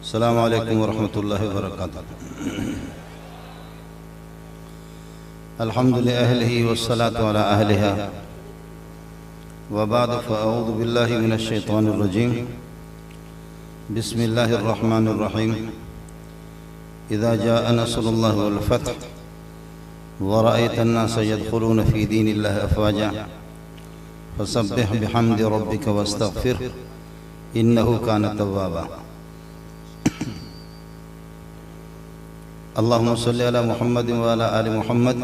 السلام علیکم ورحمۃ اللہ وبرکاتہ۔ الحمد لأہلہ والصلاة علی اہلہا وبعد فاعوذ باللہ من الشیطان الرجیم بسم اللہ الرحمن الرحیم اذا جاء نصر اللہ والفتح ورأيت الناس يدخلون في دين الله أفواجا فسبح بحمد ربك واستغفر إنه كان توابا۔ اللهم صل على محمد وعلى آل محمد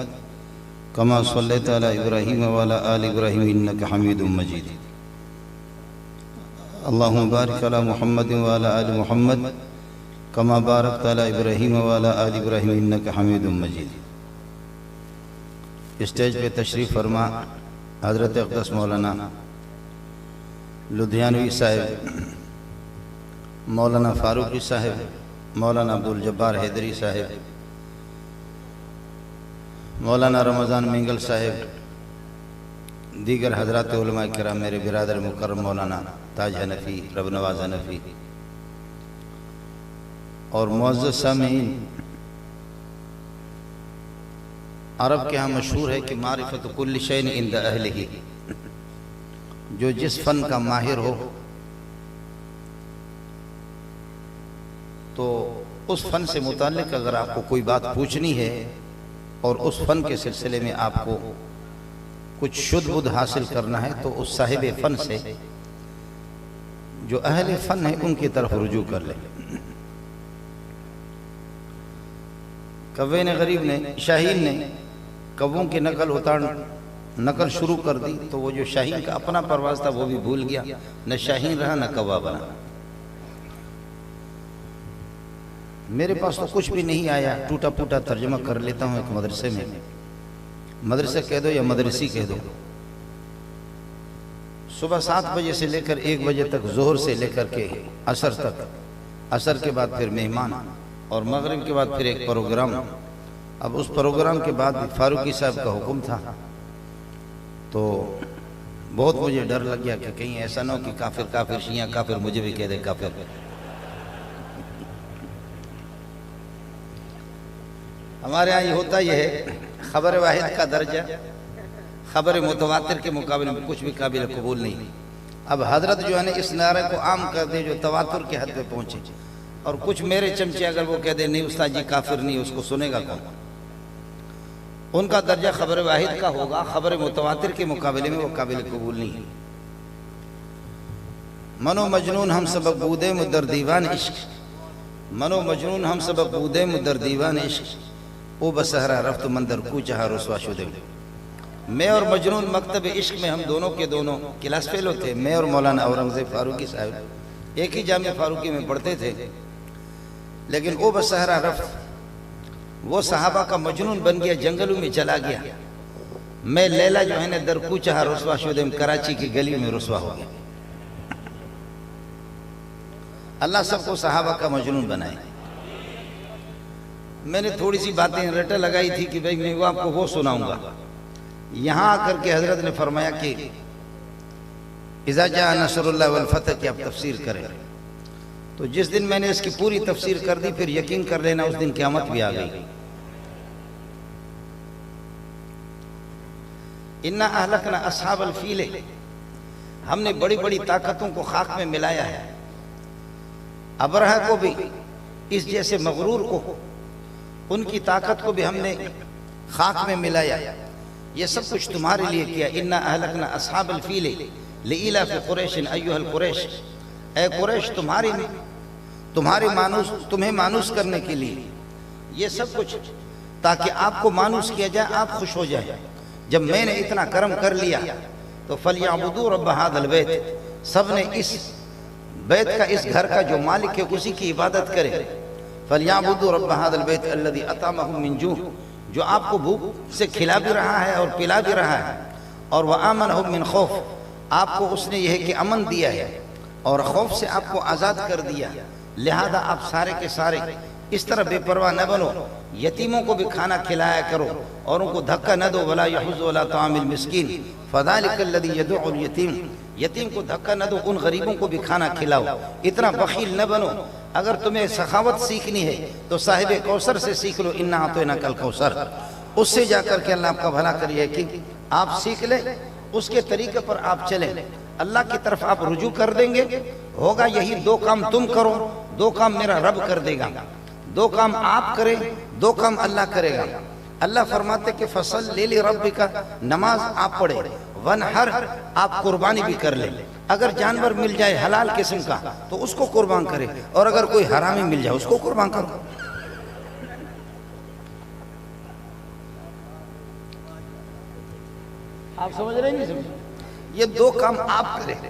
كما صليت على إبراهيم وعلى آل إبراهيم إنك حميد مجيد۔ اللهم بارك على محمد وعلى آل محمد كما باركت على إبراهيم وعلى آل إبراهيم إنك حميد مجيد۔ اسٹیج پہ تشریف فرما حضرت اقدس مولانا لدھیانوی صاحب، مولانا فاروقی صاحب، مولانا عبدالجبار حیدری صاحب، مولانا رمضان منگل صاحب، دیگر حضرات علماء کرام، میرے برادر مکرم مولانا تاج حنفی، رب نواز حنفی، اور معزز سامعین، عرب کے ہاں مشہور ہے کہ معرفت کل شیء عند اہلہ، جو جس فن کا ماہر ہو تو اس فن سے متعلق اگر آپ کو کوئی بات پوچھنی ہے اور اس فن کے سلسلے میں آپ کو کچھ شد بدھ حاصل کرنا ہے تو اس صاحب فن سے، جو اہل فن ہے، ان کی طرف رجوع کر لیں۔ کوے نے غریب نے، شاہین نے کووں کی نقل شروع کر دی تو وہ جو شاہین کا اپنا پرواز تھا وہ بھی بھول گیا، نہ شاہین رہا نہ کوا بنا۔ میرے پاس تو کچھ بھی نہیں آیا، ٹوٹا پوٹا ترجمہ کر لیتا ہوں ایک مدرسے میں، مدرسہ کہہ دو یا مدرسی کہہ دو۔ صبح 7 بجے سے لے کر 1 بجے تک، ظہر سے لے کر کے عصر تک، عصر کے بعد پھر مہمان، اور مغرب کے بعد پھر ایک پروگرام۔ اب اس پروگرام کے بعد فاروقی صاحب کا حکم تھا تو بہت مجھے ڈر لگ گیا کہ کہیں ایسا نہ ہو کہ کافر شیعہ کافر مجھے بھی کہہ دے کافر۔ ہمارے ہاں یہ ہوتا یہ ہے، خبر واحد کا درجہ خبر متواتر کے مقابلے میں کچھ بھی قابل قبول نہیں۔ اب حضرت جو ہے نا اس نعرے کو عام کر دے جو تواتر کے حد پہ پہنچے، اور کچھ میرے چمچے اگر وہ کہہ دے نہیں استاد جی کافر نہیں، اس کو سنے گا کون؟ ان کا درجہ خبر واحد کا ہوگا، خبر متواتر کے مقابلے میں وہ قابل قبول نہیں ہے۔ منو مجنون ہم سبق بودے مدر دیوان عشق، منو مجنون ہم سبق بودے مدر دیوان عشق، او بسہرہ رفت مندر کو چہا رسوا شدے۔ میں اور مجنون مکتب عشق میں ہم دونوں کے دونوں کلاس فیلو تھے۔ میں اور مولانا اورنگزیب فاروقی صاحب ایک ہی جامعہ فاروقی میں پڑھتے تھے، لیکن او بسہرہ رفت، وہ صحابہ کا مجنون بن گیا، جنگلوں میں چلا گیا۔ میں لیلہ جو ہے نا در کو چہا رسوا شدم، کراچی کی گلی میں رسوا ہو گیا۔ اللہ سب کو صحابہ کا مجنون بنائے۔ میں نے تھوڑی سی باتیں رٹا لگائی تھی کہ بھئی میں وہ آپ کو وہ سناؤں گا۔ یہاں آ کر کے حضرت نے فرمایا کہ اذا جاء نصر اللہ والفتح کی آپ تفسیر کریں، تو جس دن میں نے اس کی پوری تفسیر کر دی پھر یقین کر لینا اس دن قیامت بھی آ گئی۔ اِنَّا أَهْلَكْنَا أَصْحَابَ الْفِيلِ، ہم نے بڑی بڑی طاقتوں کو خاک میں ملایا ہے۔ ابرہہ کو بھی، اس جیسے مغرور کو، ان کی طاقت کو بھی ہم نے خاک میں ملایا۔ یہ سب کچھ تمہارے لیے کیا۔ اِنَّا أَهْلَكْنَا أَصْحَابَ الْفِيلِ لِإِلَافِ قُرَيْشٍ أَيُّهَا الْقُرَيْشِ، اے قریش تمہیں مانوس کرنے کے لیے یہ سب کچھ، تاکہ آپ کو مانوس کیا جائے، آپ خوش ہو جائیں۔ جب میں نے اتنا کرم کر لیا تو فَلْيَعْبُدُوا رَبَّ هَذَا الْبَيْتِ، سب نے اس بیت کا، اس گھر کا جو مالک ہے اسی کی عبادت کرے۔ فَلْيَعْبُدُوا رَبَّ هَذَا الْبَيْتِ الَّذِي أَطْعَمَهُم مِّن جُوعٍ، جو آپ کو بھوک سے کھلا بھی رہا ہے اور پلا بھی رہا ہے، اور وَآمَنَهُم مِّن خَوْفٍ، آپ کو اس نے یہ ہے کہ امن دیا ہے اور خوف سے آپ کو آزاد کر دیا۔ لہذا آپ سارے کے سارے اس طرح بے پرواہ نہ بنو، یتیموں کو بھی کھانا کھلایا کرو اور ان کو دھکا نہ دو۔ وَلَا يَحُضُّ عَلَىٰ طَعَامِ الْمِسْكِينِ فَذَلِكَ الَّذِي يَدُعُّ الْيَتِيمَ، یتیم کو دھکا نہ دو، ان غریبوں کو بھی کھانا کھلاؤ، اتنا بخیل نہ بنو۔ اگر تمہیں سخاوت سیکھنی ہے تو صاحب کوثر سے سیکھ لو، انا اعطیناک الکوثر، اس سے جا کر کے اللہ آپ کا بھلا کریے کہ آپ سیکھ لیں، اس کے طریقے پر آپ چلیں، اللہ کی طرف آپ رجوع کر دیں گے، ہوگا یہی دو کام تم کرو، دو کام میرا رب کر دے گا، دو کام آپ کریں، دو کام اللہ کرے گا۔ اللہ فرماتے کہ فصلی لربک، نماز آپ پڑھیں، ونحر، آپ قربانی بھی کر لیں، اگر جانور مل جائے حلال قسم کا تو اس کو قربان کرے، اور اگر کوئی حرامی مل جائے اس کو قربان کرو۔ آپ سمجھ رہے ہیں نہیں سمجھ؟ یہ دو کام آپ کریں،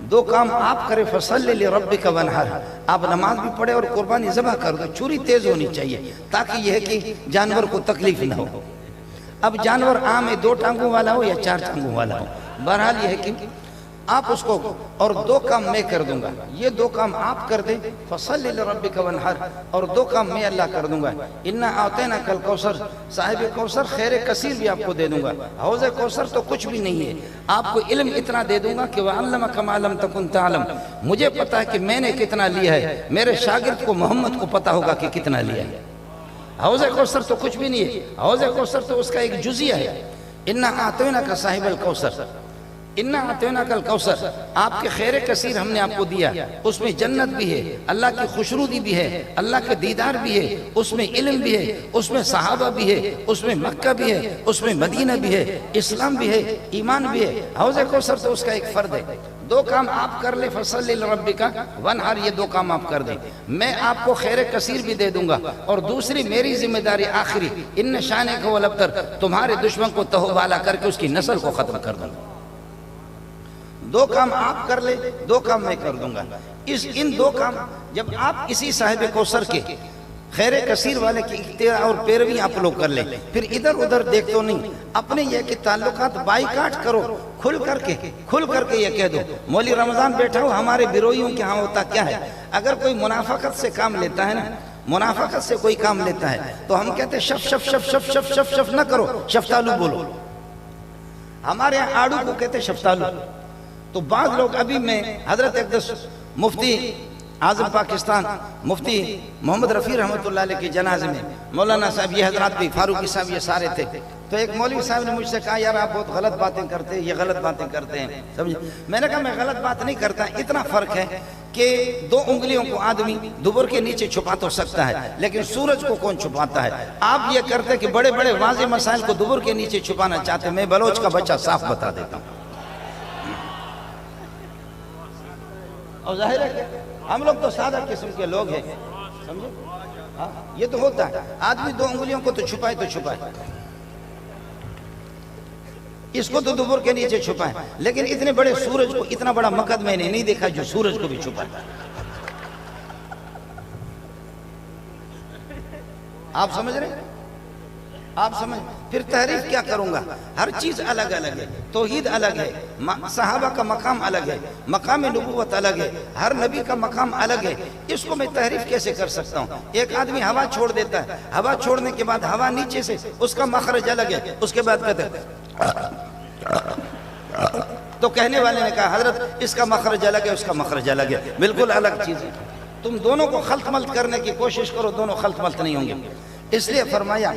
دو کام آپ کریں، فصلی لربک ونحر، آپ نماز بھی پڑھے اور قربانی ذبح کر دو، چھری تیز ہونی چاہیے تاکہ یہ ہے کہ جانور کو تکلیف نہ ہو۔ اب جانور عام ہے، 2 ٹانگوں والا ہو یا 4 ٹانگوں والا ہو، بہرحال یہ ہے کہ آپ اس کو، اور دو کام میں کر دوں گا، یہ دو کام آپ کر دیں، فصلی لربک ونحر، اور دو کام میں اللہ کر دوں گا، انا اعطیناک الکوثر، صاحب کوثر خیر کثیر بھی آپ کو دے دوں گا۔ حوض کوثر تو کچھ بھی نہیں ہے، آپ کو علم اتنا دے دوں گا کہ وَعَلَّمَكَ مَا لَمْ تَكُنْ تَعْلَمْ، مجھے پتا ہے کہ میں نے کتنا لیا ہے، میرے شاگرد کو محمد کو پتا ہوگا کہ کتنا لیا ہے۔ حوض کوثر تو کچھ بھی نہیں ہے، حوض کوثر تو اس کا ایک جزیہ ہے۔ انا اعطیناک صاحب الکوثر، انا اعطیناک الکوثر، آپ کے خیر کثیر ہم نے آپ کو دیا، اس میں جنت بھی ہے، اللہ کی خوشنودی بھی ہے، اللہ کے دیدار بھی ہے، اس میں علم بھی ہے، اس میں صحابہ بھی ہے، اس میں مکہ بھی ہے، اس میں مدینہ بھی ہے، اسلام بھی ہے، ایمان بھی ہے۔ حوض کوثر تو اس کا ایک فرد ہے۔ دو کام آپ کر لیں، فصلی لربک ونحر، یہ دو کام آپ کر دیں، میں آپ کو خیر کثیر بھی دے دوں گا، اور دوسری میری ذمہ داری آخری، ان شانک هو الابتر، تمہارے دشمن کو تہو بالا کر کے اس کی نسل کو ختم کر دوں گا۔ دو کام آپ کر لیں، دو کام میں کر دوں گا۔ ان دو کام جب آپ اسی صاحب کوثر کے خیر کثیر والے کی اختیار اور پیروی آپ لوگ کر لیں، پھر ادھر ادھر دیکھ تو نہیں، اپنے یہ کہ تعلقات بائیکاٹ کرو، کھل کر کے یہ کہہ دو، مولوی رمضان بیٹھا ہو، ہمارے بیروئیوں کے ہاں ہوتا کیا ہے، اگر کوئی منافقت سے کام لیتا ہے نا، منافقت سے کوئی کام لیتا ہے تو ہم کہتے ہیں شف شف شف شف شف شف شف نہ کرو، شفتالو بولو۔ ہمارے یہاں آڑو کو کہتے ہیں شفتالو۔ تو بعض لوگ، ابھی میں حضرت اقدس مفتی اعظم پاکستان مفتی محمد رفیع رحمۃ اللہ علیہ کے جنازے میں، مولانا صاحب، یہ حضرات بھی، فاروقی صاحب، یہ سارے تھے، تو ایک مولوی صاحب نے مجھ سے کہا یار آپ بہت غلط باتیں کرتے ہیں، یہ غلط باتیں کرتے ہیں، سمجھے؟ میں نے کہا میں غلط بات نہیں کرتا، اتنا فرق ہے کہ 2 انگلیوں کو آدمی دوبر کے نیچے چھپا تو سکتا ہے، لیکن سورج کو کون چھپاتا ہے؟ آپ یہ کرتے ہیں کہ بڑے بڑے واضح مسائل کو دوبر کے نیچے چھپانا چاہتے ہیں۔ میں بلوچ کا بچہ صاف بتا دیتا ہوں، اور ظاہر ہے کہ ہم لوگ تو سادہ قسم کے لوگ ہیں، سمجھے؟ یہ تو ہوتا ہے، آدمی 2 انگلیوں کو تو چھپائے تو چھپائے، اس کو تو دوبر کے نیچے چھپائے، لیکن اتنے بڑے سورج کو، اتنا بڑا مقد میں نے نہیں دیکھا جو سورج کو بھی چھپائے۔ آپ سمجھ رہے ہیں؟ آپ سمجھ، پھر تحریف کیا کروں گا؟ ہر چیز الگ الگ ہے، توحید الگ ہے، صحابہ کا مقام الگ ہے، مقام نبوت الگ ہے، ہر نبی کا مقام الگ ہے، اس کو میں تحریف کیسے کر سکتا ہوں؟ ایک آدمی ہوا چھوڑ دیتا ہے، ہوا چھوڑنے کے بعد ہوا نیچے سے، اس کا مخرج الگ ہے، اس کے بعد کہتے ہیں تو کہنے والے نے کہا حضرت اس کا مخرج الگ ہے، اس کا مخرج الگ ہے، بالکل الگ چیز ہے۔ تم دونوں کو خلط ملط کرنے کی کوشش کرو، دونوں خلط ملط نہیں ہوں گے۔ اس لیے فرمایا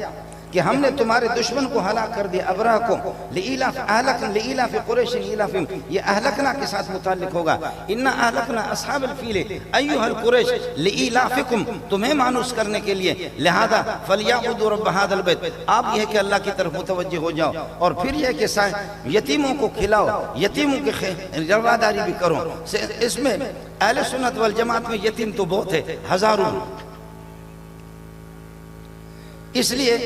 کہ ہم نے تمہارے دشمن کو ہلاک کر دیا، ابرہ کو، لإیلاف قریش ایلافہم، یہ اہلکنا کے ساتھ متعلق ہوگا، انا اہلکنا اصحاب الفیل ایھا القریش لإیلافکم، تمہیں مانوس کرنے کے لیے، لہذا فلیعبدوا رب ھذا البیت، آپ یہ کہ اللہ کی طرف متوجہ ہو جاؤ، اور پھر یہ کہ یتیموں کو کھلاؤ، یتیموں کی رواداری بھی کرو۔ اس میں اہل سنت والجماعت میں یتیم تو بہت ہے، ہزاروں، اس لیے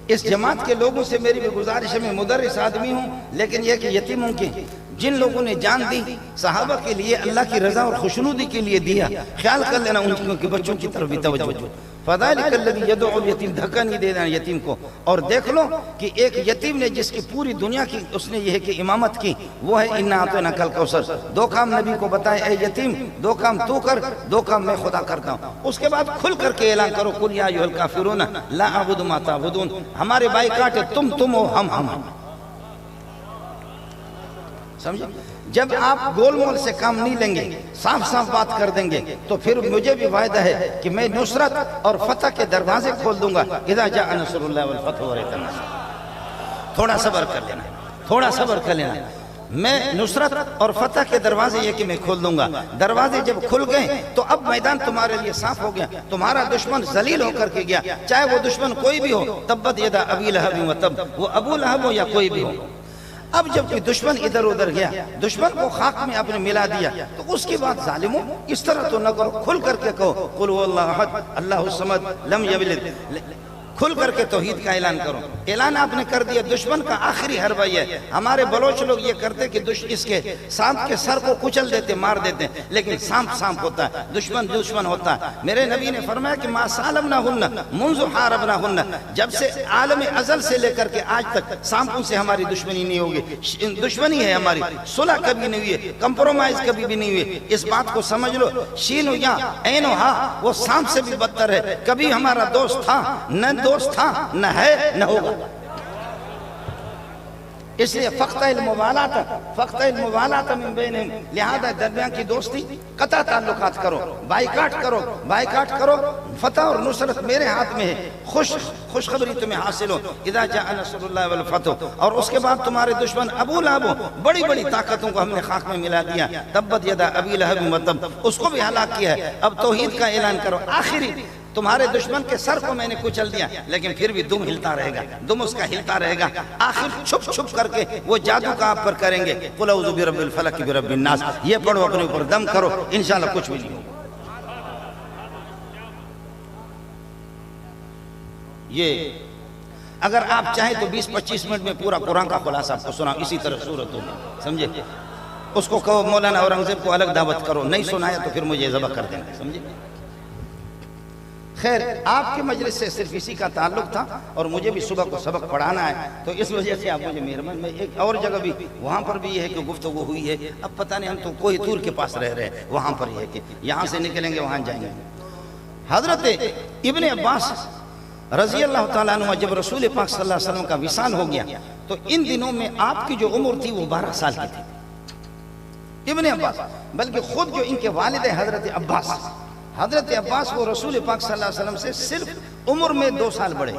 اس جماعت کے لوگوں سے میری بھی گزارش ہے، میں مدرس آدمی ہوں، لیکن یہ کہ یتیموں کی جن لوگوں نے جان دی صحابہ کے لیے، اللہ کی رضا اور خوشنودی کے لیے دیا، خیال کر لینا ان کے بچوں کی طرف بھی توجہ۔ فَذَلِكَ الَّذِي يَدْعُو الْيَتِيمَ، دھکا نہیں دے دینا یتیم کو۔ اور دیکھ لو کہ ایک یتیم نے جس کی پوری دنیا کی اس نے یہ ہے کہ امامت کی، وہ ہے اِنَّا أَعْطَيْنَاكَ الْكَوْثَرَ۔ 2 کام نبی کو بتائے، اے یتیم 2 کام تو کر، 2 کام میں خدا کرتا ہوں۔ اس کے بعد کھل کر کے اعلان کرو، قُلْ يَا أَيُّهَا الْكَافِرُونَ لَا أَعْبُدُ مَا تَعْبُدُونَ، ہمارے بائیکاٹ ہے، تم ہو، ہم۔ سمجھے؟ جب آپ گول مول سے کام نہیں لیں گے، صاف صاف بات کر دیں گے، تو پھر مجھے بھی وعدہ ہے کہ میں نصرت اور فتح کے دروازے کھول دوں گا۔ اذا جاء نصر اللہ والفتح ورأيت الناس۔ تھوڑا صبر کر لینا، تھوڑا صبر کر لینا۔ میں نصرت اور فتح کے دروازے یہ کہ میں کھول دوں گا۔ دروازے جب کھل گئے تو اب میدان تمہارے لیے صاف ہو گیا، تمہارا دشمن ذلیل ہو کر کے گیا، چاہے وہ دشمن کوئی بھی ہو، تبت یدا ابی لہب وتب، وہ ابو لہب ہو یا کوئی بھی ہو۔ اب جب کہ دشمن ادھر ادھر گیا، دشمن کو خاک میں آپ نے ملا دیا، تو اس کے بعد ظالموں اس طرح تو نہ کرو، کھل کر کے کہو قل هو اللہ احد اللہ الصمد لم یلد، کھل کر کے توحید کا اعلان کرو۔ اعلان آپ نے کر دیا۔ دشمن کا آخری حربہ یہ ہے، ہمارے بلوچ لوگ یہ کرتے کہ اس کے سانپ کے سر کو کچل دیتے، مار دیتے، لیکن سانپ سانپ ہوتا ہے، دشمن دشمن ہوتا ہے۔ میرے نبی نے فرمایا کہ ما سالمناہن منذ حاربناہن، جب سے عالم ازل سے لے کر کے آج تک سانپوں سے ہماری دشمنی نہیں ہوگی، دشمنی ہے ہماری، صلح کبھی نہیں ہوئی، کمپرومائز کبھی بھی نہیں ہوئی۔ اس بات کو سمجھ لو، شین و یا عین و ہا وہ سانپ سے بھی بدتر ہے، کبھی ہمارا دوست تھا نہ دوست تھا، نہ ہے نہ ہوگا۔ اس لیے فقط الموالات من بینہم، لہذا درمیان کی دوستی قطع تعلقات کرو، بائیکاٹ کرو، فتح اور نصرت میرے ہاتھ میں ہے، خوشخبری تمہیں حاصل ہو۔ اذا جاء نصر اللہ والفتح، اور اس کے بعد تمہارے دشمن ابو لہب، بڑی بڑی طاقتوں کو ہم نے خاک میں ملا دیا، تبت یدا ابی لہب وتب، اس کو بھی ہلاک کیا ہے۔ اب توحید کا اعلان کرو۔ آخری تمہارے دشمن کے سر کو میں نے کچل دیا، لیکن پھر بھی دم ہلتا رہے گا، دم اس کا ہلتا رہے گا۔ آخر چھپ چھپ کر کے وہ جادو کا آپ پر کریں گے، قل اعوذ برب الفلق برب الناس، یہ پڑھو، اپنے اوپر دم کرو، انشاءاللہ کچھ بھی نہیں ہوگا۔ یہ اگر آپ چاہیں تو 20-25 منٹ میں پورا قرآن کا خلاصہ آپ کو سناؤں، اسی طرح صورتوں میں، سمجھے؟ اس کو کہو مولانا اورنگزیب کو الگ دعوت کرو، نہیں سنایا تو پھر مجھے ذبح کر دینا، سمجھے؟ خیر، آپ کے مجلس سے صرف اسی کا تعلق تھا، اور مجھے بھی صبح کو سبق پڑھانا ہے، تو اس وجہ سے آپ مجھے مہربان۔ میں ایک اور جگہ بھی وہاں پر بھی یہ ہے کہ گفتگو ہوئی ہے، اب پتہ نہیں، ہم تو کوئی طور کے پاس رہ رہے ہیں، وہاں پر یہ ہے کہ یہاں سے نکلیں گے وہاں جائیں گے۔ حضرت ابن عباس رضی اللہ تعالیٰ عنہ جب رسول پاک صلی اللہ علیہ وسلم کا وصال ہو گیا، تو ان دنوں میں آپ کی جو عمر تھی وہ 12 سال کی تھی۔ ابن عباس، بلکہ خود جو ان کے والد حضرت عباس وہ رسول پاک صلی اللہ علیہ وسلم سے صرف عمر میں 2 سال بڑھے،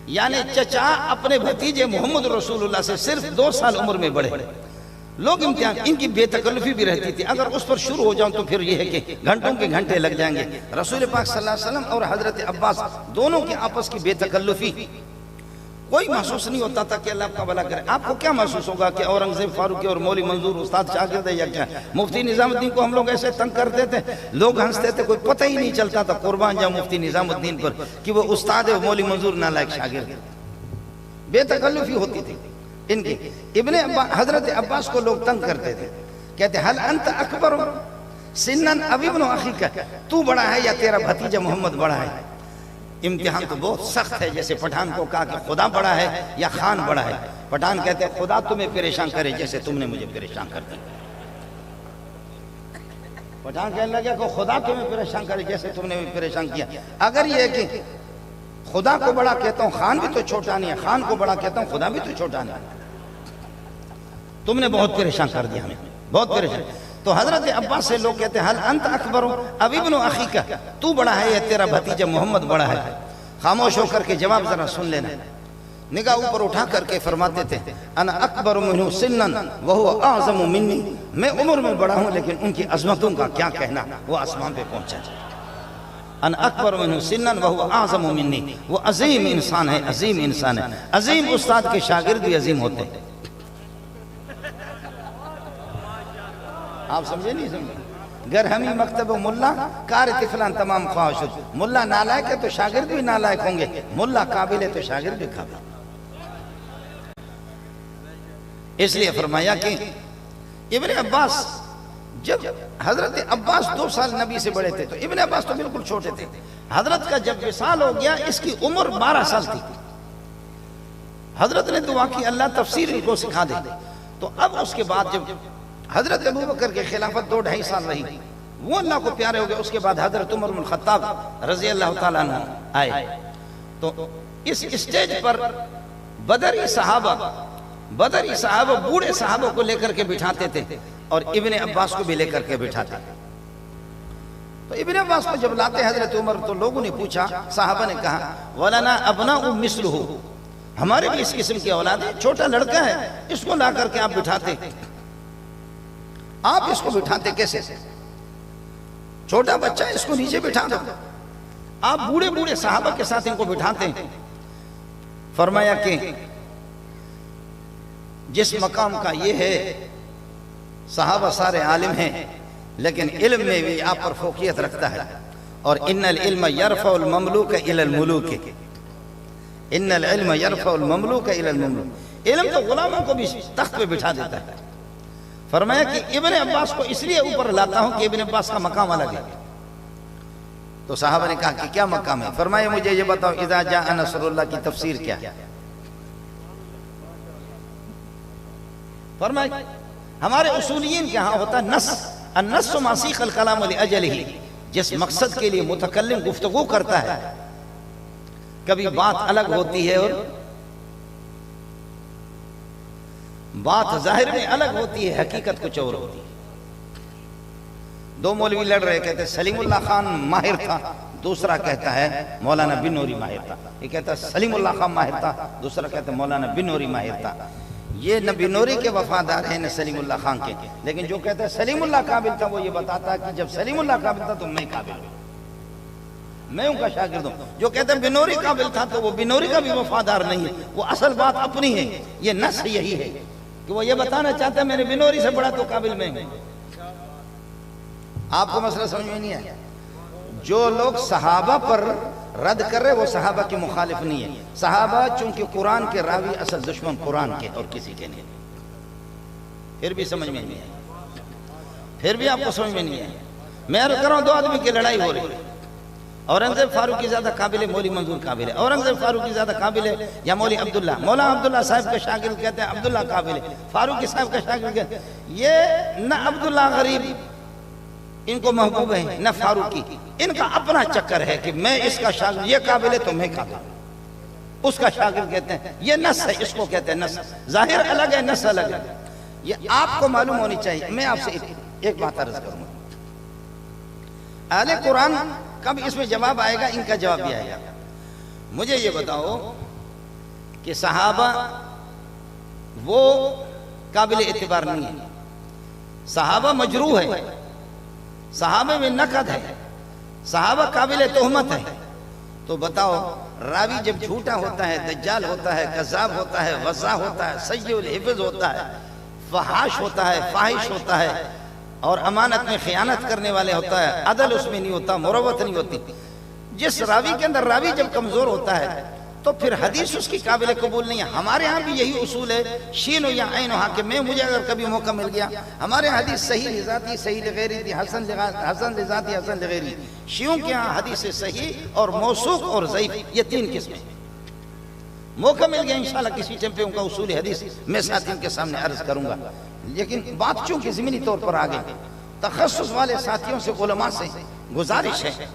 یعنی چچا اپنے بھتیجے محمد رسول اللہ سے صرف 2 سال عمر میں بڑھے۔ لوگ امتحان، ان کی بے تکلفی بھی رہتی تھی، اگر اس پر شروع ہو جاؤں تو پھر یہ ہے کہ گھنٹوں کے گھنٹے لگ جائیں گے۔ رسول پاک صلی اللہ علیہ وسلم اور حضرت عباس دونوں کی آپس کی بے تکلفی، کوئی محسوس نہیں ہوتا تھا کہ اللہ آپ کا بھلا کرے۔ آپ کو کیا محسوس ہوگا کہ اورنگزیب فاروقی اور مولوی منظور استاد شاگرد ہے یا کیا؟ مفتی نظام الدین کو ہم لوگ ایسے تنگ کرتے تھے، لوگ ہنستے تھے، کوئی پتہ ہی نہیں چلتا تھا، قربان جاؤں مفتی نظام الدین پر کہ وہ استاد ہے، مولوی منظور نالائق شاگرد۔ بے تکلفی ہوتی تھی ان کی۔ حضرت عباس کو لوگ تنگ کرتے تھے، کہتے حل انت اکبر سنن اب ابن اخیک، تو بڑا ہے یا تیرا بھتیجا محمد بڑا ہے؟ امتحان تو بہت سخت ہے، جیسے پٹھان کو کہا کہ خدا بڑا ہے یا خان بڑا ہے۔ پٹھان کہتے ہیں خدا تمہیں پریشان کرے جیسے تم نے مجھے پریشان کر دیا۔ پٹھان کہنے لگا کہ خدا تمہیں پریشان کرے جیسے تم نے مجھے پریشان کیا۔ اگر یہ ہے کہ خدا کو بڑا کہتا ہوں، خان بھی تو چھوٹا نہیں ہے، خان کو بڑا کہتا ہوں، خدا بھی تو چھوٹا نہیں ہے، تم نے بہت پریشان کر دیا ہمیں، بہت پریشان۔ تو حضرت عباس سے لوگ کہتے ہیں حل انت اکبر اب ابن اخیک، تو بڑا ہے یا تیرا بھتیجا محمد بڑا ہے؟ خاموش ہو کر کے جواب ذرا سن لینا۔ نگاہ اوپر اٹھا کر کے فرماتے تھے انا اکبر منہ سنن وہو اعظم منی، میں عمر میں بڑا ہوں لیکن ان کی عظمتوں کا کیا کہنا، وہ آسمان پہ پہنچا جائے۔ انا اکبر منہ سنن وہو اعظم منی، وہ عظیم انسان ہے، عظیم انسان ہے۔ عظیم استاد کے شاگرد بھی عظیم ہوتے ہیں۔ آپ سمجھے نہیں سمجھے؟ گر ہمیں مکتب و ملا کار طفلان تمام خواہش، ملا نالائق ہے تو شاگرد بھی نالائق ہوں گے، ملا قابل ہے تو شاگرد بھی قابل۔ اس لیے فرمایا کہ ابن عباس، جب حضرت عباس 2 سال نبی سے بڑے تھے تو ابن عباس تو بالکل چھوٹے تھے۔ حضرت کا جب وصال ہو گیا اس کی عمر 12 سال تھی۔ حضرت نے دعا کی اللہ تفسیر ان کو سکھا دے۔ تو اب اس کے بعد جب حضرت ابوبکر کے خلافت 2-2.5 سال رہی، وہ اللہ کو پیارے ہو گئے۔ اس کے بعد حضرت عمر بن الخطاب رضی اللہ تعالیٰ عنہ آئے۔ تو اس اسٹیج پر بدری صحابہ بدری صحابہ بوڑھے صحابوں کو لے کر کے بٹھاتے تھے اور ابن عباس کو بھی لے کر کے بٹھاتے تھے. تو ابن عباس کو جب لاتے حضرت عمر تو لوگوں نے پوچھا، صحابہ نے کہا وَلَنَا أَبْنَاءٌ مِثْلُهُ، ہمارے بھی اس قسم کی اولاد ہے، چھوٹا لڑکا ہے، اس کو لا کر کے آپ بٹھاتے، آپ اس کو بٹھاتے کیسے؟ چھوٹا بچہ ہے، اس کو نیچے بٹھا دو. آپ بوڑھے بوڑھے صحابہ کے ساتھ ان کو بٹھاتے ہیں. فرمایا کہ جس مقام کا یہ ہے، صحابہ سارے عالم ہیں لیکن علم میں بھی آپ پر فوقیت رکھتا ہے. اور ان العلم یرفع المملوک الی الملوک، ان العلم یرفع المملوک الی المملوک، علم تو غلاموں کو بھی تخت پہ بٹھا دیتا ہے. فرمایا کہ ابن عباس کو اس لیے اوپر لاتا ہوں کہ ابن عباس کا مقام الگ ہے. تو صحابہ نے کہا کہ کیا مقام ہے؟ فرمایا مجھے یہ بتاؤ اذا جاء نصر اللہ کی تفسیر کیا ہے؟ فرمایا ہمارے اصولیین کے ہاں ہوتا نص، النص ما سیق الکلام لاجلہ، جس مقصد کے لیے متکلم گفتگو کرتا ہے کبھی بات الگ ہوتی ہے اور بات ظاہر میں الگ ہوتی ہے، حقیقت کچھ اور ہوتی ہے. دو مولوی لڑ رہے، کہتے سلیم اللہ خان ماہر تھا، دوسرا کہتا ہے مولانا بن نوری ماہر تھا. یہ کہتا ہے سلیم اللہ خان ماہر تھا، دوسرا کہتا ہے مولانا بن نوری ماہر تھا. یہ نہ بن نوری کے وفادار ہیں نہ سلیم اللہ خان کے، لیکن جو کہتا ہے سلیم اللہ قابل تھا وہ یہ بتاتا ہے کہ جب سلیم اللہ قابل تھا تو میں قابل ہوں، میں ان کا شاگرد ہوں. جو کہتا ہے بن نوری قابل تھا تو وہ بن نوری کا بھی وفادار نہیں ہے، وہ اصل بات اپنی ہے. یہ نص یہی ہے کہ وہ یہ بتانا چاہتا ہے میں نے بن نوری سے بڑا تو قابل میں ہوں. آپ کو مسئلہ سمجھ میں نہیں ہے؟ جو لوگ صحابہ پر رد کر رہے وہ صحابہ کی مخالف نہیں ہے. صحابہ چونکہ قرآن کے راوی اصل دشمن قرآن کے اور کسی کے نہیں. پھر بھی سمجھ میں نہیں ہے، پھر بھی آپ کو سمجھ میں نہیں ہے. میں عرض کر رہا ہوں دو آدمی کی لڑائی ہو رہی ہے، اورنگزیب فاروقی زیادہ قابل ہے، مولوی منظور قابل ہے. اورنگزیب فاروقی زیادہ قابل ہے یا مولوی عبداللہ؟ مولانا عبداللہ صاحب کے شاگرد کہتے ہیں عبداللہ قابل ہے، فاروقی صاحب کے شاگرد کہتے ہیں یہ نہ عبداللہ غریب ان کو محبوب ہے نہ فاروقی. ان کا اپنا چکر ہے کہ میں اس کا شاگرد، یہ قابل ہے تو میں قابل ہوں. اس کا شاگرد کہتے ہیں یہ نص ہے، اس کو کہتے ہیں نص. ظاہر الگ ہے، نص الگ ہے. یہ آپ کو معلوم ہونی چاہیے. میں آپ سے ایک بات عرض کروں گا، اہل قرآن کا بھی اس میں جواب آئے گا، ان کا جواب بھی آئے گا. مجھے یہ بتاؤ کہ صحابہ وہ قابل اعتبار نہیں ہے، صحابہ مجروح ہے، صحابہ میں نقد ہے، صحابہ قابل تہمت ہے. تو بتاؤ راوی جب جھوٹا ہوتا ہے، دجال ہوتا ہے، کذاب ہوتا ہے، وضاح ہوتا ہے، سیء الحفظ ہوتا ہے، فحاش ہوتا ہے، فاحش ہوتا ہے، اور امانت میں خیانت کرنے والے ہوتا ہے، عدل اس میں نہیں ہوتا، مروت نہیں ہوتی. جس راوی کے اندر راوی جب کمزور ہوتا ہے تو پھر حدیث اس کی قابل قبول نہیں ہے. ہمارے ہاں بھی یہی اصول ہے، شین یا عین حاکم. میں مجھے اگر کبھی موقع مل گیا، ہمارے حدیث صحیح لذاتی صحیح لغیری تھی، حسن لذاتی حسن لغیری. شیعوں کے ہاں حدیث صحیح اور موثوق اور ضعیف، یہ تین قسمیں. موقع مل گیا انشاءاللہ کسی ٹائم پہ ان کا اصول حدیث میں ساتھیوں کے سامنے عرض کروں گا. لیکن بات چونکہ ضمنی طور پر آگے تخصص والے ساتھیوں سے، علماء سے گزارش ہے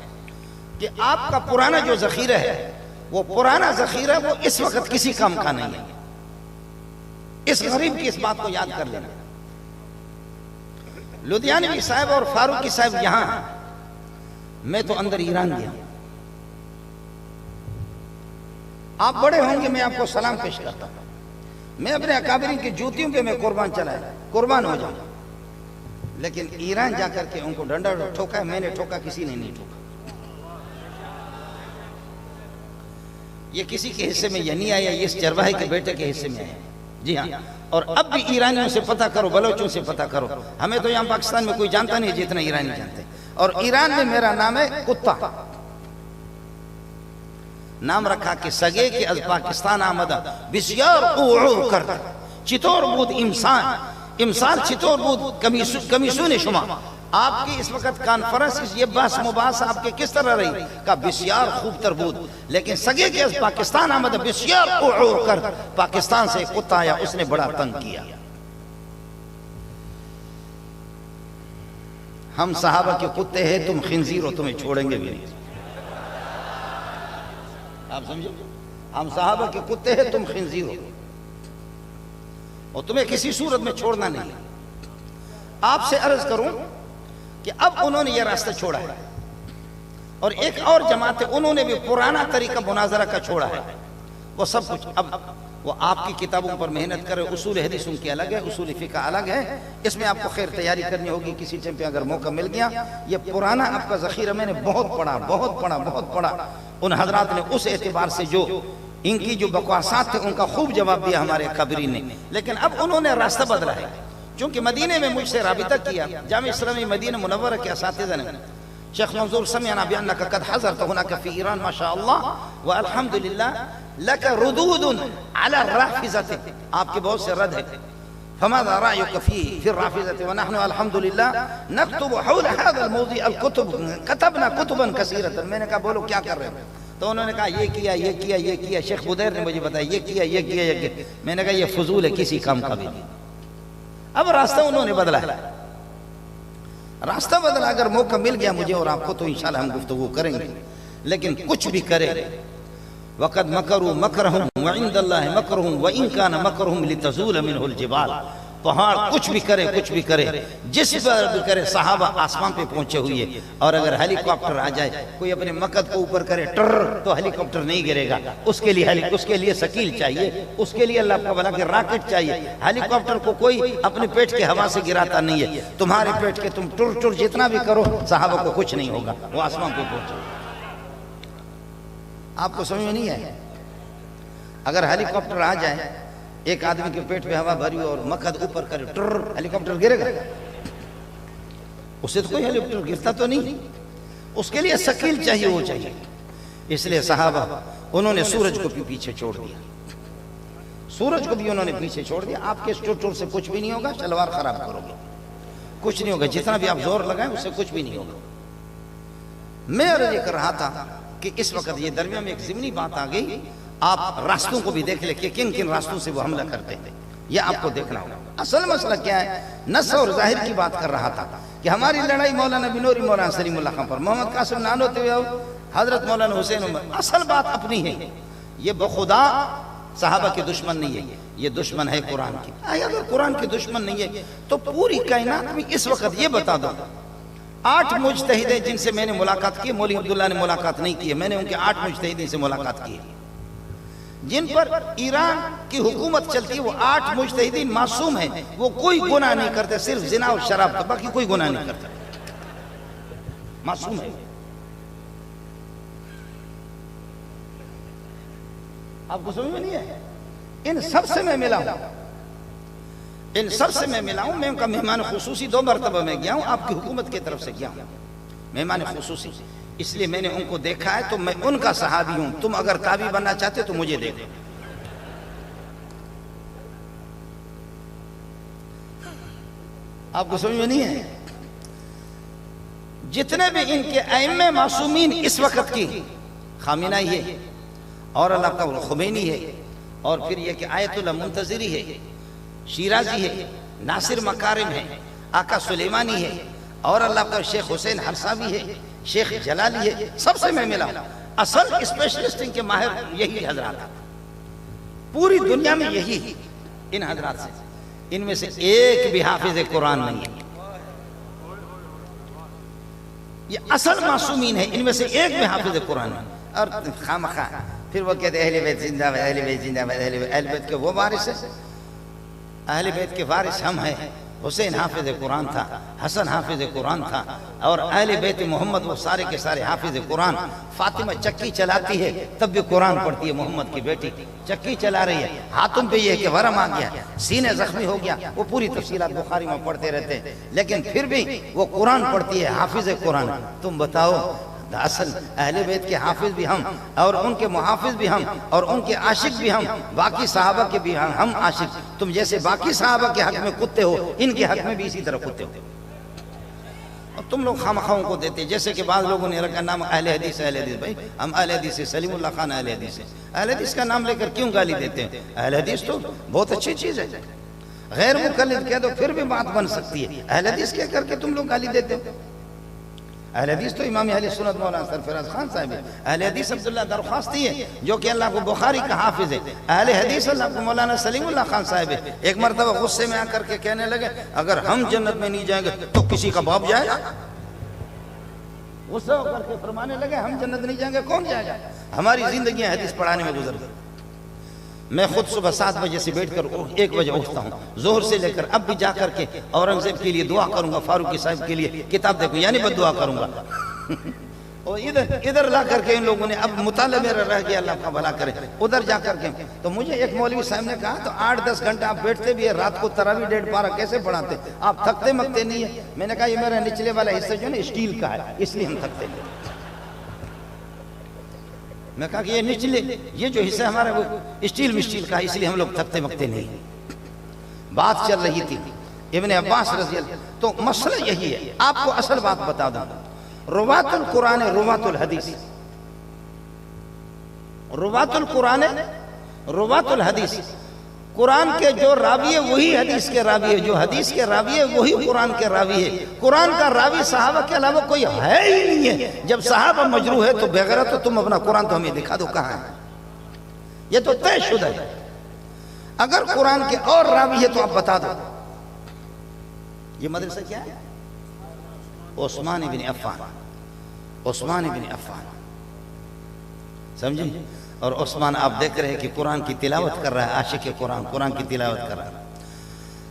کہ آپ کا پرانا جو ذخیرہ ہے وہ پرانا ذخیرہ وہ اس وقت کسی کام کا نہیں ہے. اس غریب کی اس بات کو یاد کر لینا. لدھیانوی صاحب اور فاروقی صاحب یہاں، میں تو اندر ایران گیا. آپ بڑے ہوں گے، میں آپ کو سلام پیش کرتا ہوں. میں اپنے اکابرین کی جوتیوں پہ میں قربان ہو جاؤں، لیکن ایران جا کر کے ان کو ڈنڈا ٹھوکا ہے، میں نے ٹھوکا، کسی نے نہیں ٹھوکا. یہ کسی کے حصے میں یہ نہیں آیا، یہ اس چرواہے کے بیٹے کے حصے میں آیا. جی ہاں. اور اب بھی ایرانیوں سے پتہ کرو، بلوچوں سے پتہ کرو. ہمیں تو یہاں پاکستان میں کوئی جانتا نہیں جتنا ایرانی جانتے ہیں. اور ایران میں میرا نام ہے کتا. نام رکھا کہ سگے کے از پاکستان آمدہ بسیار اوعو کرد چطور بود امسال چطور بود کمیسون شما. آپ کی اس وقت کانفرنس یہ بحث مباحث آپ کے کس طرح رہی؟ کہا بسیار خوب تر بود، لیکن سگے کے از پاکستان آمدہ بسیار اوعو کرد. پاکستان سے کتا آیا، اس نے بڑا تنگ کیا. ہم صحابہ کے کتے ہیں، تم خنزیر ہو، تمہیں چھوڑیں گے بھی نہیں. آپ سمجھو، ہم صحابہ کے کتے ہیں، تم خنزیر ہو. اور تمہیں کسی صورت میں چھوڑنا نہیں ہے۔ آپ سے عرض کروں کہ اب انہوں نے یہ راستہ چھوڑا ہے، اور ایک اور جماعت ہے انہوں نے بھی پرانا طریقہ مناظرہ کا چھوڑا ہے، وہ سب کچھ اب وہ آپ کی کتابوں پر محنت کرے، اصول حدیثوں کی الگ ہے، اصول فقہ الگ ہے، اس میں آپ کو خیر تیاری کرنی ہوگی کسی ٹائم پہ اگر موقع مل گیا۔ یہ پرانا آپ کا ذخیرہ میں نے بہت پڑھا، ان حضرات نے اس اعتبار سے جو ان کی جو بکواسات تھے ان کا خوب جواب دیا ہمارے اکابرین نے، لیکن اب انہوں نے راستہ بدلا ہے، چونکہ مدینے میں مجھ سے رابطہ کیا، جامعہ اسلامی مدینہ منورہ کے اساتذہ نے، شیخ منظور سمعنا بأنك قد حضرت هناك في إيران ما شاء الله والحمد لله لك ردود على الرافضة، آپ کے بہت سے رد ہیں، فماذا رأيك في الرافضة ونحن الحمد لله نكتب حول هذا الموضوع الكتب، كتبنا كتبا كثيرة۔ میں نے کہا بولو کیا کر رہے ہیں؟ تو انہوں نے کہا یہ کیا، شیخ بدیر نے مجھے بتایا یہ کیا، میں نے کہا یہ فضول ہے، کسی کام کا بھی نہیں۔ اب راستہ انہوں نے بدلا ہے، راستہ بدلا، اگر موقع مل گیا مجھے اور آپ کو تو انشاءاللہ ہم گفتگو کریں گے، لیکن کچھ بھی کرے وَقَدْ مَكَرُوا مَكْرَهُمْ وَعِنْدَ اللَّهِ مَكْرُهُمْ وَإِنْ كَانَ مَكْرُهُمْ لِتَزُولَ مِنْهُ الْجِبَالِ، پہاڑ کچھ بھی کرے، جس پر بھی کرے، صحابہ آسمان پہ پہنچے ہوئے، اور اگر ہیلی کاپٹر آ جائے، کوئی اپنے مقد کو اوپر کرے ٹر تو ہیلی کاپٹر نہیں گرے گا، اس کے لیے سکیل چاہیے، اس کے لیے اللہ کا بنا کے راکٹ چاہیے۔ ہیلی کاپٹر کو کوئی اپنے پیٹ کے ہوا سے گراتا نہیں ہے، تمہارے پیٹ کے تم ٹر جتنا بھی کرو صحابہ کو کچھ نہیں ہوگا، وہ آسمان پہ پہنچے۔ آپ کو سمجھ میں نہیں ہے؟ اگر ہیلی کاپٹر آ جائے، ایک آدمی کے پیٹ پہ ہوا بھری اور مقد اوپر کرے ٹر، ہیلی کاپٹر گرے گا؟ اس سے تو کوئی ہیلی کاپٹر گرتا تو نہیں، اس کے لیے سکیل چاہیے، وہ چاہیے۔ اس لیے صحابہ انہوں نے سورج کو بھی پیچھے چھوڑ دیا، سورج کو بھی انہوں نے پیچھے چھوڑ دیا۔ آپ کے اس ٹر سے کچھ بھی نہیں ہوگا، شلوار خراب کرو گے کچھ نہیں ہوگا، جتنا بھی آپ زور لگائیں اس سے کچھ بھی نہیں ہوگا۔ میں عرض یہ کر رہا تھا کہ اس وقت یہ درمیان میں ایک ضمنی بات آ گئی، آپ راستوں کو بھی دیکھ لیں کہ کن راستوں سے وہ حملہ کرتے ہیں، یہ آپ کو دیکھنا ہوگا۔ اصل مسئلہ کیا ہے؟ نص اور ظاہر کی بات کر رہا تھا کہ ہماری لڑائی مولانا بنوری، مولانا سلیم اللہ خان پر، محمد قاسم نانوتوی، حضرت مولانا حسین عمر، اصل بات اپنی ہے، یہ بخدا صحابہ کے دشمن نہیں ہے، یہ دشمن ہے قرآن کی۔ اگر قرآن کے دشمن نہیں ہے تو پوری کائنات میں اس وقت یہ بتا دو 8 مجتہد ہیں جن سے میں نے ملاقات کی، مولوی عبداللہ نے ملاقات نہیں کی ہے، میں نے ان کے 8 مجتہدین سے ملاقات کی ہے جن پر ایران کی حکومت چلتی ہے۔ وہ 8 مجتہدین معصوم ہیں، وہ کوئی گناہ نہیں کرتے، صرف زنا اور شراب کا، باقی کوئی گناہ نہیں کرتے، معصوم ہے۔ آپ کو سمجھ میں نہیں ہے؟ ان سب سے میں ملا ہوں، میں ان کا مہمان خصوصی 2 مرتبہ میں گیا ہوں، آپ کی حکومت کی طرف سے گیا ہوں مہمان خصوصی، اس لیے میں نے ان کو دیکھا ہے تو میں ان کا صحابی ہوں۔ تم اگر تابعی بننا چاہتے تو مجھے دیکھو۔ آپ کو سمجھ میں نہیں ہے؟ جتنے بھی ان کے ائمہ معصومین اس وقت کی، خامنہئی ہے اور اللہ کا خمینی ہے، اور پھر یہ کہ آیت اللہ منتظری ہے، شیرازی ہے، ناصر مکارم ہے، آقا سلیمانی ہے، اور اللہ کا شیخ حسین حرساوی ہے، شیخ جلالی ہے، سب سے میں ملا ہوں۔ اصل اسپیشلسٹ کے ماہر یہی حضرات ہیں، پوری دنیا میں یہی ان حضرات سے، ان میں سے ایک بھی حافظ قرآن نہیں ہے، یہ اصل معصومین ہیں، ان میں سے ایک بھی حافظ قرآن نہیں۔ اور خامخواہ پھر وہ کہتے ہیں اہل بیت زندہ باد، اہل بیت زندہ باد، اہل بیت کے وہ وارث ہیں، اہل بیت کے وارث ہم ہیں۔ حسین حافظ قرآن تھا، حسن حافظ قرآن تھا، اور اہل بیت محمد وہ سارے کے سارے حافظ قرآن۔ فاطمہ چکی چلاتی ہے تب بھی قرآن پڑھتی ہے، محمد کی بیٹی چکی چلا رہی ہے، ہاتھوں پہ یہ کہ ورم آ گیا، سینے زخمی ہو گیا، وہ پوری تفصیلات بخاری میں پڑھتے رہتے ہیں، لیکن پھر بھی وہ قرآن پڑھتی ہے، حافظ قرآن۔ تم بتاؤ، اصل اہل بیت کے حافظ بھی ہم، اور ان کے محافظ بھی ہم، اور ان کے عاشق بھی ہم، باقی صحابہ کے بھی ہم عاشق۔ تم جیسے باقی صحابہ کے حق میں کتے ہو، ان کے حق میں بھی اسی طرح کتے ہو، اور تم لوگ خامخواہوں کو دیتے، جیسے کہ بعض لوگوں نے رکھا نام اہل حدیث، اہل حدیث۔ بھائی ہم اہل حدیث سے، سلیم اللہ خان اہل حدیث ہے، اہل حدیث کا نام لے کر کیوں گالی دیتے ہیں؟ اہل حدیث تو بہت اچھی چیز ہے، غیر مقلد کہہ دو پھر بھی بات بن سکتی ہے، اہل حدیث کہہ کر کے تم لوگ گالی دیتے ہو۔ اہل حدیث تو امام اہل سنت مولانا سرفراز خان صاحب ہے. اہل حدیث عبداللہ درخواستی ہے جو کہ اللہ کو بخاری کا حافظ ہے. اہل حدیث اللہ کو مولانا سلیم اللہ خان صاحب ہے. ایک مرتبہ غصے میں آ کر کے کہنے لگے اگر ہم جنت میں نہیں جائیں گے تو کسی کا باپ جائے گا. غصہ ہو کر کے فرمانے لگے ہم جنت نہیں جائیں گے کون جائے گا. ہماری زندگیاں حدیث پڑھانے میں گزر گئی. میں خود صبح 7 بجے سے بیٹھ کر 1 بجے اٹھتا ہوں, ظہر سے لے کر اب بھی جا کر کے اورنگزیب کے لیے دعا کروں گا, فاروقی صاحب کے لیے کتاب دیکھوں یعنی بد دعا کروں گا. اور ادھر لا کر کے ان لوگوں نے اب مطالعہ میرا رہ گیا, اللہ کا بھلا کرے, ادھر جا کر کے تو مجھے ایک مولوی صاحب نے کہا تو 8-10 گھنٹہ آپ بیٹھتے بھی ہیں, رات کو تراویح 1.5 پارہ کیسے پڑھاتے, آپ تھکتے مکتے نہیں ہیں. میں نے کہا یہ میرا نچلے والا حصہ جو ہے نا اسٹیل کا ہے اس لیے ہم تھکتے نہیں. میں کہا کہ یہ نچلے یہ جو حصہ ہمارا وہ اسٹیل کا ہے اس لیے ہم لوگ تھکتے مکتے نہیں. بات چل رہی تھی ابن عباس رضی اللہ, تو مسئلہ یہی ہے. آپ کو اصل بات بتا دوں, روات القرآن روات الحدیث, روات القرآن روات الحدیث, قرآن کے جو راوی ہے وہی حدیث کے راوی ہے, جو حدیث کے راوی ہے وہی قرآن کے راوی ہے. قرآن کا راوی صحابہ کے علاوہ کوئی ہے ہی نہیں ہے. جب صحابہ مجروح ہے تو بغیرت تو تم اپنا قرآن تو ہمیں دکھا دو کہاں ہے, یہ تو طے شدہ ہے. اگر قرآن کے اور راوی ہے تو آپ بتا دو. یہ مدرسہ کیا ہے؟ عثمان بن عفان, عثمان بن عفان سمجھیں. اور عثمان آپ دیکھ رہے ہیں کہ قرآن کی تلاوت کر رہا ہے, عاشق قرآن قرآن کی تلاوت کر رہا ہے.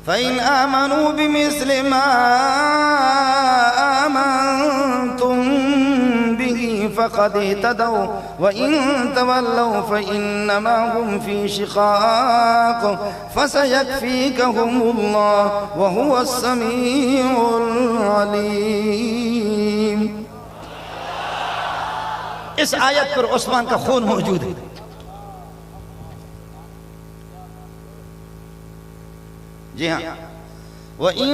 فَإِنْ آمَنُوا بِمِثْلِ مَا آمَنْتُمْ بِهِ فَقَدْ اهْتَدَوْا وَإِنْ تَوَلَّوْا فَإِنَّمَا هُمْ فِي شِقَاقٍ فَسَيَكْفِيكَهُمُ اللَّهُ وَهُوَ السَّمِيعُ الْعَلِيمُ. اس آیت پر عثمان کا خون موجود ہے. جی ہاں, وَإِن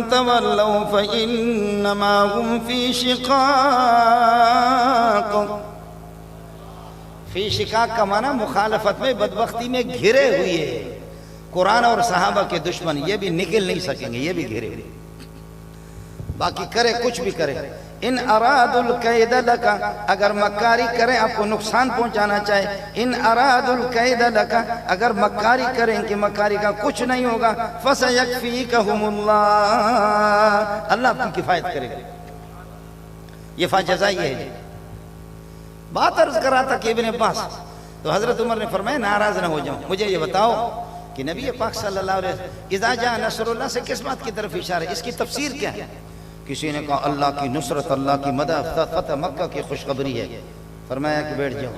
تَوَلَّوْا فَإِنَّمَا هُمْ فِي شِقَاقٍ. فی شقاق کا معنی مخالفت میں بدبختی میں گھرے ہوئے ہے. قرآن اور صحابہ کے دشمن یہ بھی نکل نہیں سکیں گے, یہ بھی گھرے ہوئے. باقی کرے کچھ بھی کرے. ان اراد القید لکا, اگر مکاری کریں آپ کو نقصان پہنچانا چاہے, ان اراد القید لکا, اگر مکاری کریں کہ مکاری کا کچھ نہیں ہوگا, فسیکفیکہم اللہ, اللہ آپ کی کفایت کرے گا. یہ فاجزائی ہے. بات عرض کر رہا تھا کہ ابن عباس, تو حضرت عمر نے فرمایا ناراض نہ ہو جاؤں, مجھے یہ بتاؤ کہ نبی پاک صلی اللہ علیہ وسلم اذا جاء نصر اللہ سے کس بات کی طرف اشارہ ہے, اس کی تفسیر کیا ہے؟ کسی نے کہا اللہ کی نصرت, اللہ کی مدد, فتح مکہ کی خوشخبری ہے. فرمایا کہ بیٹھ جاؤ.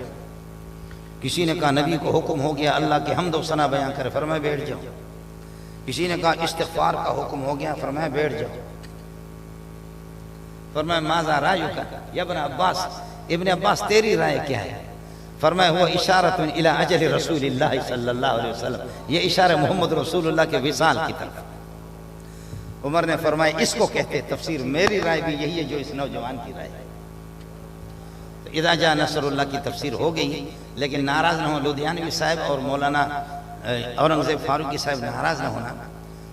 کسی نے کہا نبی کو حکم ہو گیا اللہ کی حمد و ثنا بیان کرے. فرمایا بیٹھ جاؤ. کسی نے کہا استغفار کا حکم ہو گیا. فرمایا بیٹھ جاؤ. فرمایا ماذا رائیک یا ابن عباس, ابن عباس تیری رائے کیا ہے؟ فرمایا ہوا اشارت الی اجل رسول اللہ صلی اللہ علیہ وسلم, یہ اشارہ محمد رسول اللہ کے وصال کی طرف. عمر نے فرمایا اس کو کہتے تفسیر, میری رائے بھی یہی ہے جو اس نوجوان کی رائے ہے. اذا جاء نصر اللہ کی تفسیر ہو گئی, لیکن ناراض نہ ہو لدھیانوی صاحب اور مولانا اورنگزیب فاروقی صاحب ناراض نہ ہونا.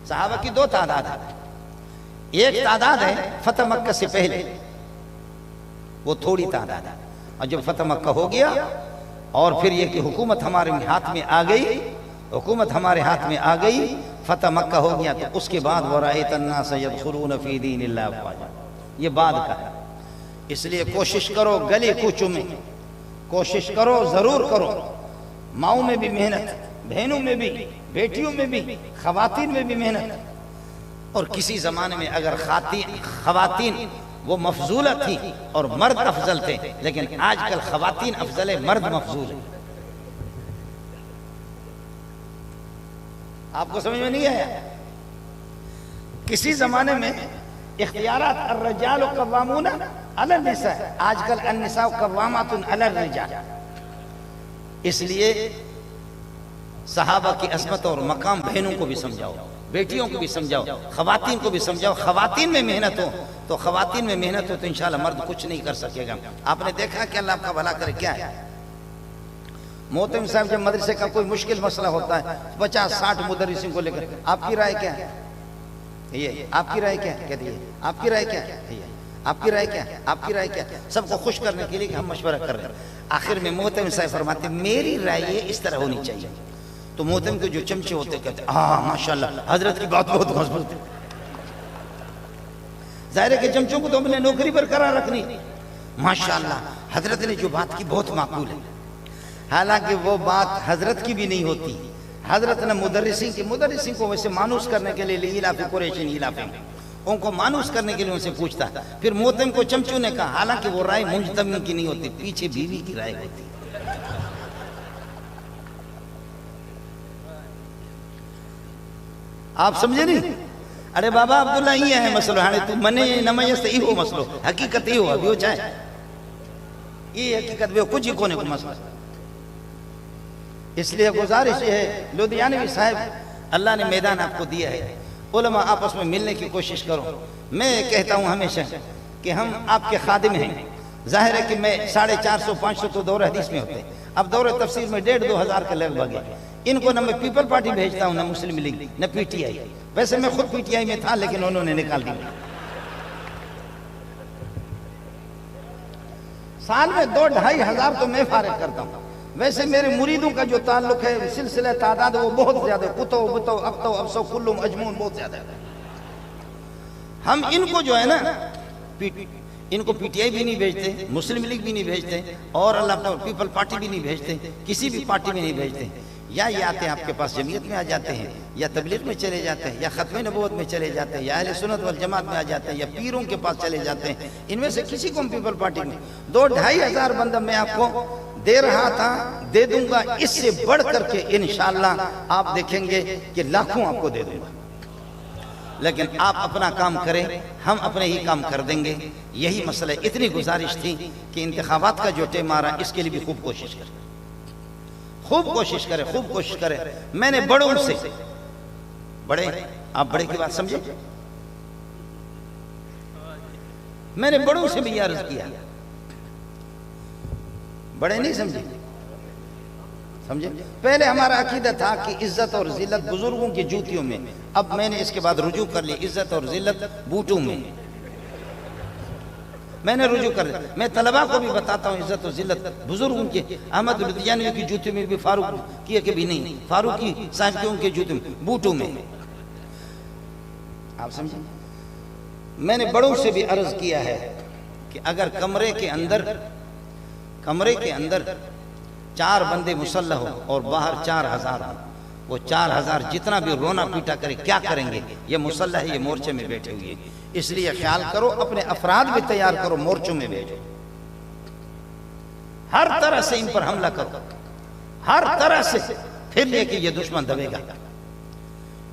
صحابہ کی 2 تعداد ہے. ایک تعداد ہے فتح مکہ سے پہلے, وہ تھوڑی تعداد ہے, اور جب فتح مکہ ہو گیا اور پھر یہ کہ حکومت ہمارے ہاتھ میں آ گئی, حکومت ہمارے ہاتھ میں آ گئی, فتح مکہ ہو گیا, تو اس کے بعد وَرَأَيْتَ النَّاسَ يَدْخُلُونَ فِي دِينِ اللَّهِ أَفْوَاجًا. یہ بعد کا ہے. اس لیے کوشش کرو گلی کوچوں میں, کوشش کرو ضرور کرو, ماؤں میں بھی محنت, بہنوں میں بھی, بیٹیوں میں بھی, خواتین میں بھی محنت. اور کسی زمانے میں اگر خواتین وہ مفضولہ تھی اور مرد افضل تھے, لیکن آج کل خواتین افضل ہے, مرد مفضول ہے. آپ کو سمجھ میں نہیں آیا؟ کسی زمانے میں اختیارات الرجال قوامون علی النساء, آج کل النساء قوامات علی الرجال. اس لیے صحابہ کی عظمت اور مقام بہنوں کو بھی سمجھاؤ, بیٹیوں کو بھی سمجھاؤ, خواتین کو بھی سمجھاؤ. خواتین میں محنت ہو تو خواتین میں محنت ہو تو انشاءاللہ مرد کچھ نہیں کر سکے گا. آپ نے دیکھا کہ اللہ آپ کا بھلا کرے کیا ہے. محترم صاحب جب مدرسے کا کوئی مشکل مسئلہ ہوتا ہے 50-60 مدرسین کو لے کر, آپ کی رائے کیا ہے؟ یہ آپ کی رائے کیا ہے؟ کہتی ہے آپ کی رائے کیا ہے؟ آپ کی رائے کیا ہے؟ آپ کی رائے کیا ہے؟ سب کو خوش کرنے کے لیے کہ ہم مشورہ کر رہے ہیں۔ آخر میں محتم صاحب فرماتے ہیں میری رائے یہ اس طرح ہونی چاہیے۔ تو محتم کے جو چمچے ہوتے کہتے ہیں ماشاءاللہ حضرت کی بات بہت مضبوط ہے۔ ظاہر ہے کہ چمچوں کو تو ہم نے نوکری برقرار رکھنی، ماشاءاللہ حضرت نے جو بات کی بہت معقول ہے۔ حالانکہ وہ بات حضرت کی بھی نہیں ہوتی۔ حضرت نے مدرسین کو ویسے مانوس کرنے کے لیے لیلاف قریشین ایلافہم، ان کو مانوس کرنے کے لیے ان سے پوچھتا۔ پھر محتم کو چمچوں نے کہا حالانکہ وہ رائے منجتمع کی نہیں ہوتی، پیچھے بیوی کی رائے ہوتی۔ آپ سمجھے نہیں؟ ارے بابا عبداللہ یہ ہے مسئلہ، ہانے تو منے نمائیس تو یہ ہو مسئلہ، حقیقت یہ ہو ابھی ہو چاہے یہ حقیقت بھی ہو کچھ ہی کونے کو مسئلہ۔ اس لیے گزارش یہ ہے لدھیانوی صاحب اللہ نے میدان آپ کو دیا ہے، علماء آپس میں ملنے کی کوشش کرو۔ میں کہتا ہوں ہمیشہ کہ ہم آپ کے خادم ہیں۔ ظاہر ہے کہ میں 450-500 تو دور حدیث میں ہوتے ہیں، اب دور تفسیر میں 1,500-2,000 کے لگ بھگ ہے۔ ان کو نہ میں پیپل پارٹی بھیجتا ہوں، نہ مسلم لیگ، نہ پی ٹی آئی۔ ویسے میں خود پی ٹی آئی میں تھا لیکن انہوں نے نکال دیا۔ سال میں 2-2.5 ہزار تو میں فارغ کرتا ہوں۔ ویسے میرے مریدوں کا جو تعلق ہے سلسلہ تعداد وہ بہت زیادہ ہے، کتو بتو اقتو ابسو کلو اجمون بہت زیادہ ہے۔ ہم ان کو جو ہے نا ان کو پی ٹی آئی بھی نہیں بھیجتے، مسلم لیگ بھی نہیں بھیجتے، اور اللہ پیپل پارٹی بھی نہیں بھیجتے، کسی بھی پارٹی میں نہیں بھیجتے۔ یا یہ آتے ہیں آپ کے پاس جمعیت میں آ جاتے ہیں، یا تبلیغ میں چلے جاتے ہیں، یا ختم نبوت میں چلے جاتے ہیں، یا اہل سنت والجماعت میں آ جاتے ہیں، یا پیروں کے پاس چلے جاتے ہیں۔ ان میں سے کسی کو ہم پیپل پارٹی میں 2-2.5 ہزار بندہ میں آپ کو دے رہا تھا، دے دوں گا، اس سے بڑھ کر کے انشاءاللہ آپ دیکھیں گے کہ لاکھوں آپ کو دے دوں گا۔ لیکن آپ اپنا کام کریں، ہم اپنے ہی کام کر دیں گے، یہی مسئلہ۔ اتنی گزارش تھی کہ انتخابات کا جو ٹائم آ رہا اس کے لیے بھی خوب کوشش کریں، خوب کوشش کریں، خوب کوشش کریں۔ میں نے بڑوں سے بڑے، آپ بڑے کی بات سمجھے، میں نے بڑوں سے بھی عرض کیا، بڑے نہیں سمجھے، پہلے ہمارا عقیدہ تھا کہ عزت اور ذلت بزرگوں کی جوتیوں میں، اب میں نے اس کے بعد رجوع کر لی، عزت اور ذلت بوٹوں میں میں نے رجوع کر لیا۔ میں طلباء کو بھی بتاتا ہوں عزت و ذلت بزرگوں کے، احمد لدھیانوی کی جوتی میں بھی، فاروق کی کہ بھی نہیں، فاروقی صاحب کے ان کے جوتی میں، بوٹوں میں۔ آپ سمجھیں، میں نے بڑوں سے بھی عرض کیا ہے کہ اگر کمرے کے اندر 4 بندے مسلح ہو اور باہر 4,000 ہوں، وہ 4,000 جتنا بھی رونا پیٹا کرے کیا کریں گے؟ یہ مسلح ہے، یہ مورچے میں بیٹھے ہوئے، اس لیے خیال کرو، اپنے افراد بھی تیار کرو، مورچوں میں بھیجو، ہر طرح سے ان پر حملہ کرو، ہر طرح سے، پھر یہ کہ یہ دشمن دبے گا۔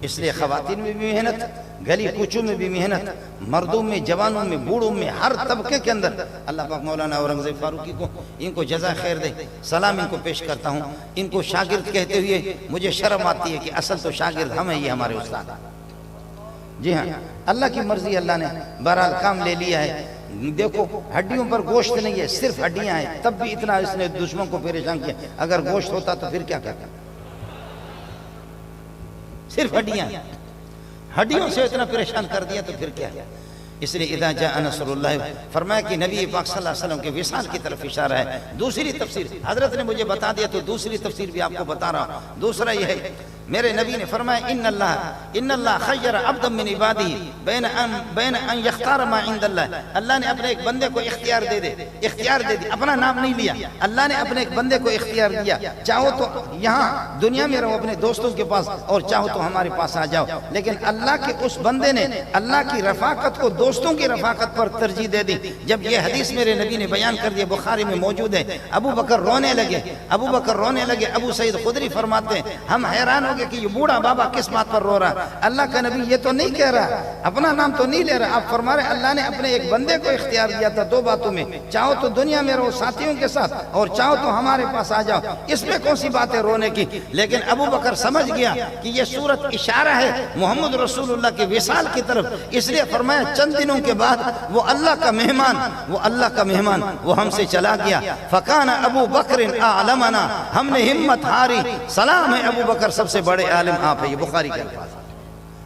اس لیے خواتین میں بھی محنت، گلی کوچوں میں بھی محنت، مردوں میں، جوانوں میں، بوڑھوں میں، ہر طبقے کے اندر۔ اللہ پاک مولانا اورنگزیب فاروقی کو ان کو جزا خیر دے، سلام ان کو پیش کرتا ہوں۔ ان کو شاگرد کہتے ہوئے مجھے شرم آتی ہے کہ اصل تو شاگرد ہم ہیں، یہ ہمارے استاد۔ جی ہاں، اللہ کی مرضی، اللہ نے بہرحال کام لے لیا ہے۔ دیکھو ہڈیوں پر گوشت نہیں ہے، صرف ہڈیاں ہیں، تب بھی اتنا اس نے دشمن کو پریشان کیا۔ اگر گوشت ہوتا تو پھر کیا کرتا؟ صرف ہڈیاں، ہڈیوں سے اتنا پریشان کر دیا تو پھر کیا ہے؟ اس لیے اذا جاء نصر اللہ، فرمایا کہ نبی پاک صلی اللہ علیہ وسلم کے وصال کی طرف اشارہ ہے۔ دوسری تفسیر حضرت نے مجھے بتا دیا تو دوسری تفسیر بھی آپ کو بتا رہا ہوں۔ دوسرا یہ ہے، میرے نبی نے فرمایا ان اللہ خیر عبدا من عبادہ بین ان یختار ما عند اللہ۔ اللہ نے اپنے ایک بندے کو اختیار دے دی، اپنا نام نہیں لیا، اللہ نے اپنے ایک بندے کو اختیار دیا، چاہو تو یہاں دنیا میں رہو اپنے دوستوں کے پاس، اور چاہو تو ہمارے پاس آ جاؤ۔ لیکن اللہ کے اس بندے نے اللہ کی رفاقت کو دوستوں کی رفاقت پر ترجیح دے دی۔ جب یہ حدیث میرے نبی نے بیان کر دیا، بخاری میں موجود ہے، ابو بکر رونے لگے۔ ابو سعید خدری فرماتے ہیں ہم حیران ہو گئے کہ یہ بوڑھا بابا کس بات پر رو رہا ہے؟ اللہ کا نبی یہ تو نہیں کہہ رہا، اپنا نام تو نہیں لے رہا، آپ فرما رہے اللہ نے اپنے ایک بندے کو اختیار دیا تھا 2 باتوں میں، چاہو تو دنیا میں رہو ساتھیوں کے ساتھ، اور چاہو تو ہمارے پاس آ جاؤ۔ اس میں کون سی بات ہے رونے کی؟ لیکن ابو بکر سمجھ گیا کہ یہ صورت اشارہ ہے محمد رسول اللہ کے وصال کی طرف، اس لیے فرمایا چند دنوں کے بعد وہ اللہ کا مہمان وہ ہم سے چلا گیا۔ فکان ابو بکر اعلمنا، ہم نے ہمت ہاری، سلام ہے ابو بکر سب سے بڑے عالم آپ ہے، یہ بخاری کے الفاظ۔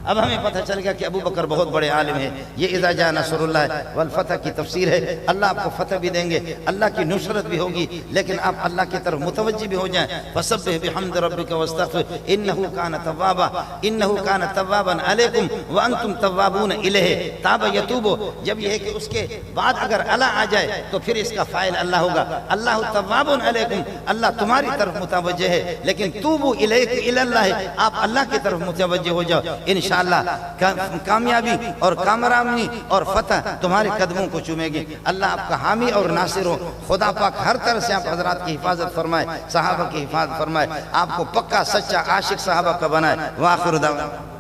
اب ہمیں پتہ چل گیا کہ ابو بکر بہت بڑے عالم ہیں. یہ اذا جاء نصر اللہ والفتح کی تفسیر ہے. اللہ آپ کو فتح بھی دیں گے, اللہ کی نصرت بھی ہوگی, لیکن آپ اللہ کی طرف متوجہ بھی ہو جائیں. فسبح بحمد ربک واستغفر انہ کان توابا انہ کان توابا علیکم وانتم توابون الیہ. تاب یتوب, جب یہ ہے کہ اس کے بعد اگر اللہ آ جائے تو پھر اس کا فاعل اللہ ہوگا. اللہ تواب علیکم, اللہ تمہاری طرف متوجہ ہے, لیکن توبوا الیہ الی اللہ, آپ اللہ کی طرف متوجہ ہو جاؤ. انشاءاللہ کامیابی اور کامرانی اور فتح تمہارے قدموں کو چومے گی. اللہ آپ کا حامی اور ناصر ہو. خدا پاک ہر طرح سے آپ حضرات کی حفاظت فرمائے, صحابہ کی حفاظت فرمائے, آپ کو پکا سچا عاشق صحابہ کا بنائے. وآخر دعوانا